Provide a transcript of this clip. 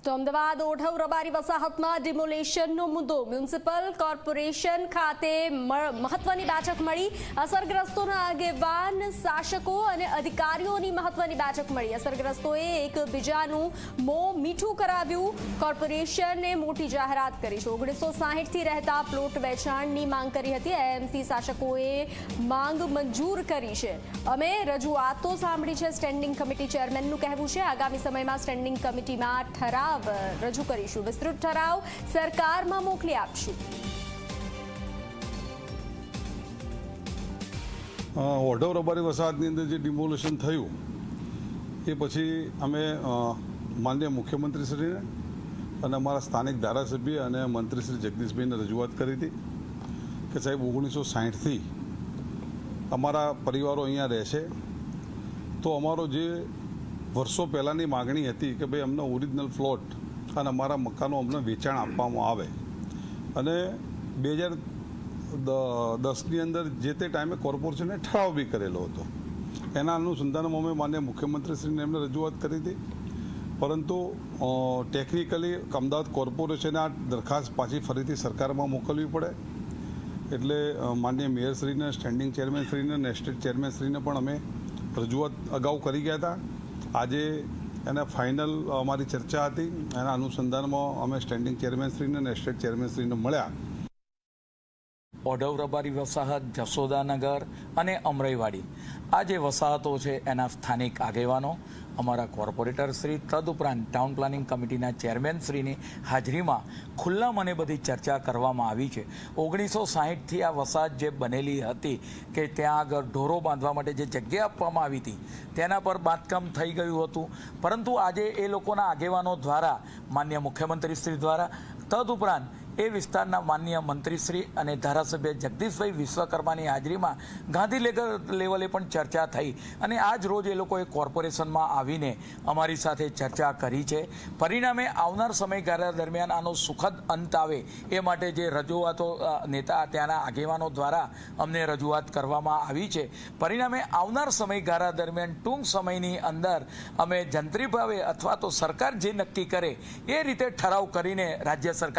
તો અમદાવાદ ઓઢવ રબારી વસાહતમાં ડિમોલેશનનો મુદ્દો municipal corporation ખાતે મહત્વની બેઠક મળી। અસરગ્રસ્તોના આગેવાન શાસકો અને અધિકારીઓની મહત્વની બેઠક મળી। અસરગ્રસ્તોએ એકબીજાનું મોં મીઠું કરાવ્યું। કોર્પોરેશને મોટી જાહેરાત કરી છે। 1960થી રહેતા પ્લોટ વેચાણની માંગ કરી હતી। એએમસી શાસકોએ માંગ મંજૂર કરી છે। અમે રજૂઆતો સાંભળી છે। સ્ટેન્ડિંગ કમિટી ચેરમેનનું કહેવું છે આગામી સમયમાં સ્ટેન્ડિંગ કમિટીમાં ઠરાવ રજૂ કરીશું। વિસ્તૃત ઠરાવ સરકારમાં મોકલી આપશું। ઓઢવ રબારી વસાહતની અંદર જે ડિમોલેશન થયું એ પછી અમે માનનીય મુખ્યમંત્રીશ્રીને અને અમારા સ્થાનિક ધારાસભ્ય અને મંત્રી શ્રી જગદીશભાઈને રજૂઆત કરી હતી કે સાહેબ 1960થી અમારા પરિવારો અહીંયા રહે છે, તો અમારો જે વર્ષો પહેલાંની માગણી હતી કે ભાઈ અમને ઓરિજિનલ પ્લોટ અને અમારા મકાનો અમને વેચાણ આપવામાં આવે, અને 2010ની અંદર જે તે ટાઈમે કોર્પોરેશને ઠરાવ બી કરેલો હતો। એના અનુસંધાનમાં અમે માન્ય મુખ્યમંત્રીશ્રીને એમને રજૂઆત કરી હતી, પરંતુ ટેકનિકલી અમદાવાદ કોર્પોરેશને આ દરખાસ્ત પાછી ફરીથી સરકારમાં મોકલવી પડે એટલે માન્ય મેયરશ્રીને, સ્ટેન્ડિંગ ચેરમેનશ્રીને અને એસ્ટેટ ચેરમેનશ્રીને પણ અમે રજૂઆત અગાઉ કરી ગયા હતા। આજે એને ફાઇનલ અમારી ચર્ચા હતી, એના અનુસંધાનમાં અમે સ્ટેન્ડિંગ ચેરમેનશ્રીને અને એસ્ટેટ ચેરમેનશ્રીને મળ્યા। ઓઢવ રબારી વસાહત, જશોદાનગર અને અમરાઈવાડી આ જે વસાહતો છે એના સ્થાનિક આગેવાનો, અમારા કોર્પોરેટર શ્રી, તદુપરાંત ટાઉન પ્લાનિંગ કમિટીના ચેરમેન શ્રીની હાજરીમાં ખુલ્લા મને બધી ચર્ચા કરવામાં આવી છે। 1960થી આ વસાહત જે બનેલી હતી કે ત્યાં આગળ ઢોરો બાંધવા માટે જે જગ્યા આપવામાં આવી હતી તેના પર બાંધકામ થઈ ગયું હતું, પરંતુ આજે એ લોકોના આગેવાનો દ્વારા, માન્ય મુખ્યમંત્રી શ્રી દ્વારા, તદુપરાંત એ વિસ્તારના માનનીય મંત્રીશ્રી અને ધારાસભ્ય જગદીશભાઈ વિશ્વકર્માની હાજરીમાં ગાંધી લેવલે પણ ચર્ચા થઈ અને આજ રોજ એ લોકોએ કોર્પોરેશનમાં આવીને અમારી સાથે ચર્ચા કરી છે। પરિણામે આવનાર સમયગાળા દરમિયાન આનો સુખદ અંત આવે એ માટે જે રજૂઆતો નેતા ત્યાંના આગેવાનો દ્વારા અમને રજૂઆત કરવામાં આવી છે, પરિણામે આવનાર સમયગાળા દરમિયાન ટૂંક સમયની અંદર અમે જંત્રી ભાવે અથવા તો સરકાર જે નક્કી કરે એ રીતે ઠરાવ કરીને રાજ્ય સરકાર